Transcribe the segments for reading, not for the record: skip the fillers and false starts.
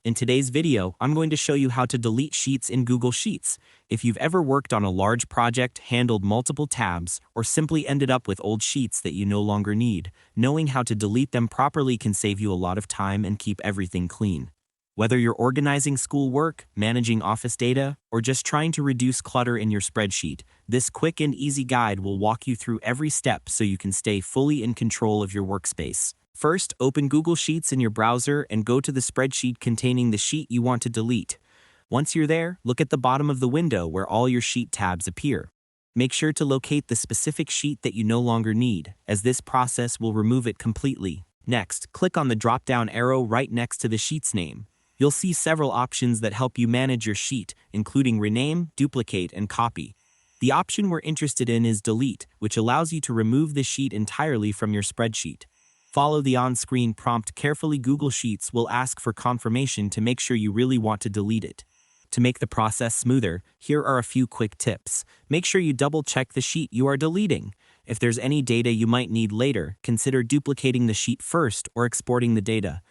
In today's video, I'm going to show you how to delete sheets in Google Sheets. If you've ever worked on a large project, handled multiple tabs, or simply ended up with old sheets that you no longer need, knowing how to delete them properly can save you a lot of time and keep everything clean. Whether you're organizing schoolwork, managing office data, or just trying to reduce clutter in your spreadsheet, this quick and easy guide will walk you through every step so you can stay fully in control of your workspace. First, open Google Sheets in your browser and go to the spreadsheet containing the sheet you want to delete. Once you're there, look at the bottom of the window where all your sheet tabs appear. Make sure to locate the specific sheet that you no longer need, as this process will remove it completely. Next, click on the drop-down arrow right next to the sheet's name. You'll see several options that help you manage your sheet, including rename, duplicate, and copy. The option we're interested in is delete, which allows you to remove the sheet entirely from your spreadsheet. Follow the on-screen prompt carefully. Google Sheets will ask for confirmation to make sure you really want to delete it. To make the process smoother, here are a few quick tips. Make sure you double-check the sheet you are deleting. If there's any data you might need later, consider duplicating the sheet first or exporting the data.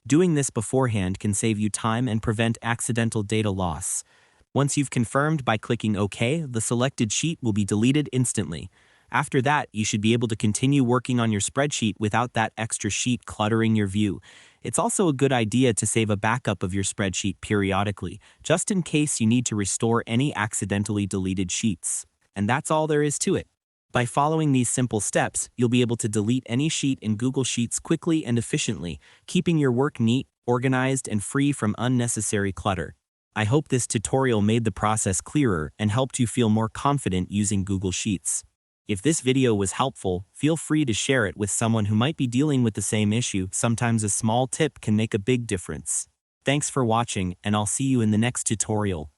Doing this beforehand can save you time and prevent accidental data loss. Once you've confirmed by clicking OK, the selected sheet will be deleted instantly. After that, you should be able to continue working on your spreadsheet without that extra sheet cluttering your view. It's also a good idea to save a backup of your spreadsheet periodically, just in case you need to restore any accidentally deleted sheets. And that's all there is to it. By following these simple steps, you'll be able to delete any sheet in Google Sheets quickly and efficiently, keeping your work neat, organized, and free from unnecessary clutter. I hope this tutorial made the process clearer and helped you feel more confident using Google Sheets. If this video was helpful, feel free to share it with someone who might be dealing with the same issue. Sometimes a small tip can make a big difference. Thanks for watching, and I'll see you in the next tutorial.